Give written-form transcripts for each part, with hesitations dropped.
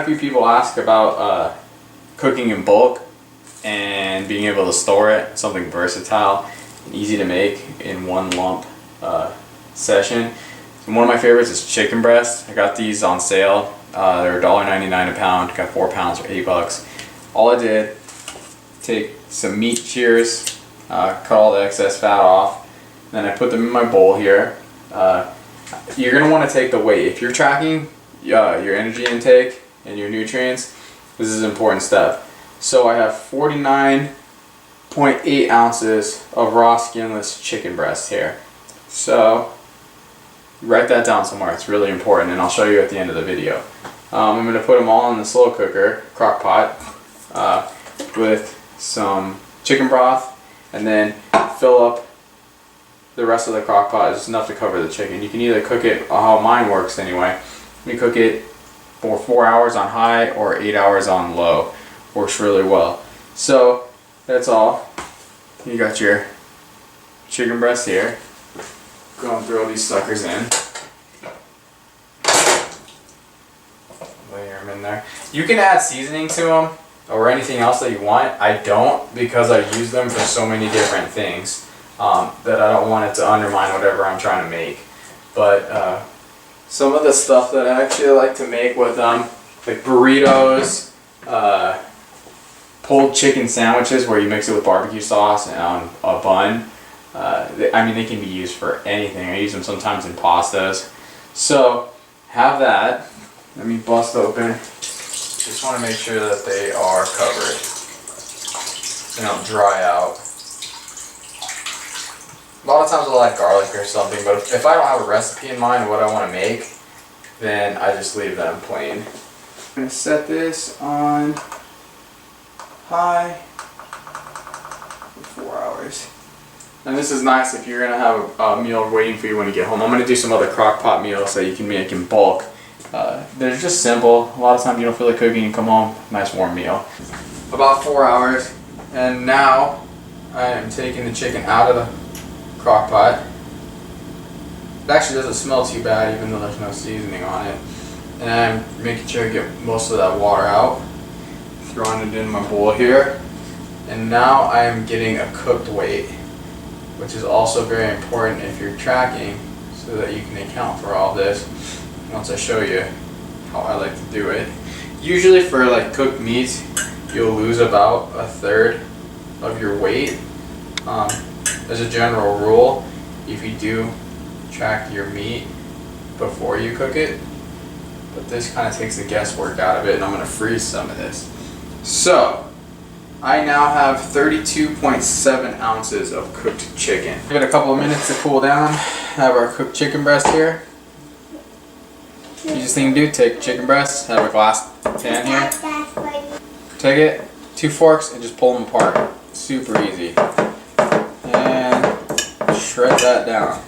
a few people ask about cooking in bulk and being able to store it, something versatile and easy to make in one lump session. And one of my favorites is chicken breast. I got these on sale. They're $1.99 a pound. Got 4 pounds for $8. All I did, take some meat shears, cut all the excess fat off, then I put them in my bowl here. You're going to want to take the weight. If you're tracking your energy intake and your nutrients, this is an important step. So I have 49.8 ounces of raw skinless chicken breast here. So write that down somewhere, it's really important, and I'll show you at the end of the video. I'm going to put them all in the slow cooker, crock pot, with some chicken broth, and then fill up the rest of the crock pot. It's enough to cover the chicken. You can either cook it how mine works anyway. We cook it for 4 hours on high or 8 hours on low. Works really well. So that's all. You got your chicken breast here. Go and throw these suckers in. Layer them in there. You can add seasoning to them or anything else that you want. I don't, because I use them for so many different things that I don't want it to undermine whatever I'm trying to make. But some of the stuff that I actually like to make with them, like burritos, pulled chicken sandwiches where you mix it with barbecue sauce and on a bun. I mean, they can be used for anything. I use them sometimes in pastas. So have that. Let me bust open. Just want to make sure that they are covered. They don't dry out. A lot of times I'll add garlic or something, but if I don't have a recipe in mind of what I want to make, then I just leave them plain. I'm going to set this on high for 4 hours. And this is nice if you're going to have a meal waiting for you when you get home. I'm going to do some other crock pot meals that you can make in bulk. They're just simple. A lot of times you don't feel like cooking and come home, nice warm meal. About 4 hours, and now I am taking the chicken out of the crock pot. It actually doesn't smell too bad even though there's no seasoning on it. And I'm making sure I get most of that water out. Throwing it in my bowl here. And now I am getting a cooked weight, which is also very important if you're tracking so that you can account for all this once I show you how I like to do it. Usually for like cooked meats, you'll lose about 1/3 of your weight. As a general rule, if you do track your meat before you cook it, but this kind of takes the guesswork out of it, and I'm going to freeze some of this. So I now have 32.7 ounces of cooked chicken. Give it a couple of minutes to cool down. Have our cooked chicken breast here. Easiest thing to do, take chicken breast, have a glass pan here. Take it, 2 forks, and just pull them apart. Super easy. And shred that down.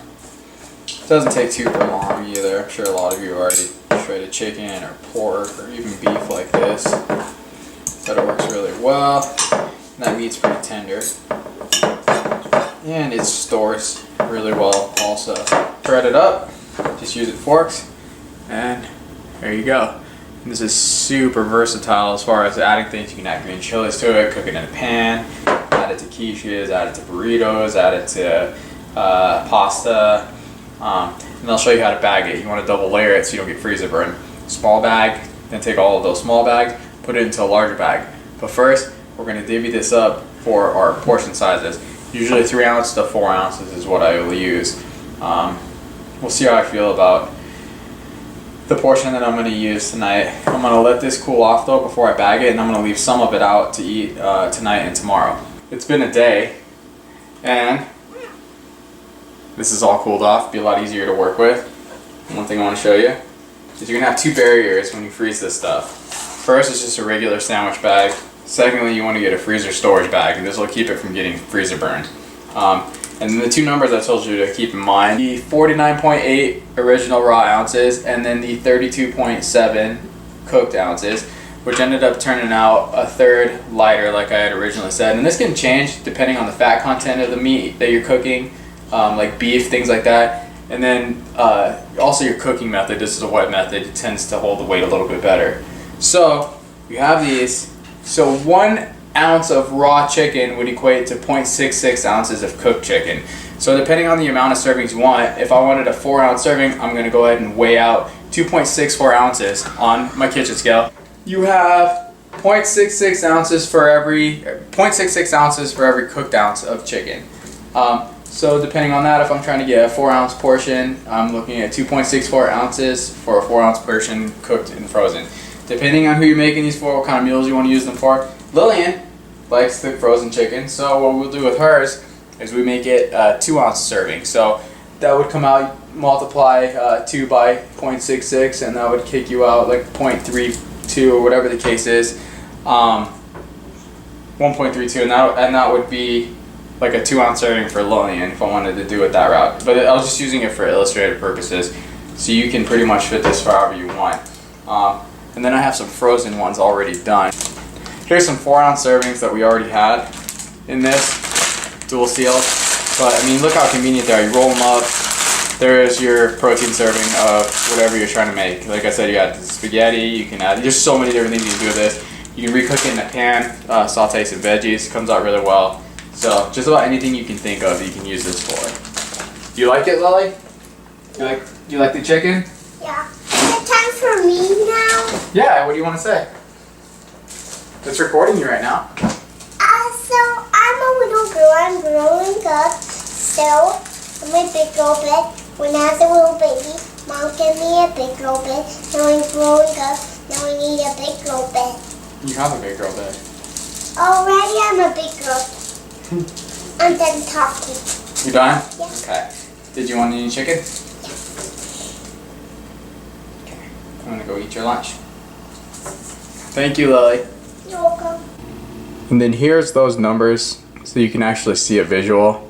It doesn't take too long either. I'm sure a lot of you already shredded chicken or pork or even beef like this. But it works really well. And that meat's pretty tender. And it stores really well also. Shred it up, just use it forks, and there you go. And this is super versatile as far as adding things. You can add green chilies to it, cook it in a pan, add it to quiches, add it to burritos, add it to pasta. And I'll show you how to bag it. You want to double layer it so you don't get freezer burn. Small bag, then take all of those small bags, put it into a larger bag. But first, we're going to divvy this up for our portion sizes. Usually 3 ounces to 4 ounces is what I will use. We'll see how I feel about the portion that I'm going to use tonight. I'm going to let this cool off though before I bag it, and I'm going to leave some of it out to eat tonight and tomorrow. It's been a day, and this is all cooled off. Be a lot easier to work with. One thing I want to show you is you're going to have 2 barriers when you freeze this stuff. First is just a regular sandwich bag. Secondly, you want to get a freezer storage bag, and this will keep it from getting freezer burned. And then the 2 numbers I told you to keep in mind, the 49.8 original raw ounces and then the 32.7 cooked ounces, which ended up turning out 1/3 lighter like I had originally said. And this can change depending on the fat content of the meat that you're cooking, like beef, things like that. And then also your cooking method. This is a wet method. It tends to hold the weight a little bit better. So you have these. So 1 ounce of raw chicken would equate to 0.66 ounces of cooked chicken. So depending on the amount of servings you want, if I wanted a 4-ounce serving, I'm going to go ahead and weigh out 2.64 ounces on my kitchen scale. You have 0.66 ounces for every 0.66 ounces for every cooked ounce of chicken. So depending on that, if I'm trying to get a 4-ounce portion, I'm looking at 2.64 ounces for a 4-ounce portion cooked and frozen. Depending on who you're making these for, what kind of meals you want to use them for. Lillian likes the frozen chicken, so what we'll do with hers is we make it a 2-ounce serving. So that would come out, multiply 2 by 0.66, and that would kick you out like 0.32 or whatever the case is. 1.32, and that would be like a 2-ounce serving for Lillian if I wanted to do it that route. But I was just using it for illustrative purposes, so you can pretty much fit this however you want. And then I have some frozen ones already done. Here's some 4-ounce servings that we already had in this, dual sealed. But I mean, look how convenient they are. You roll them up. There's your protein serving of whatever you're trying to make. Like I said, you got spaghetti. You can add. There's so many different things you can do with this. You can recook it in a pan, saute some veggies. It comes out really well. So just about anything you can think of, you can use this for. Do you like it, Lily? You like the chicken? Yeah. Is it time for me now? Yeah. What do you want to say? It's recording you right now. So I'm a little girl. I'm growing up. So I'm a big girl bed. When I was a little baby, Mom gave me a big girl bed. Now I'm growing up. Now I need a big girl bed. You have a big girl bed. Already I'm a big girl. I'm done talking. You done? Yeah. Okay. Did you want any chicken? Okay. I'm gonna go eat your lunch. Thank you, Lily. You're welcome. And then here's those numbers so you can actually see a visual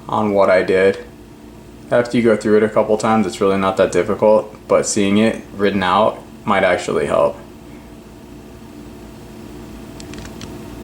on what I did. After you go through it a couple times, it's really not that difficult, but seeing it written out might actually help.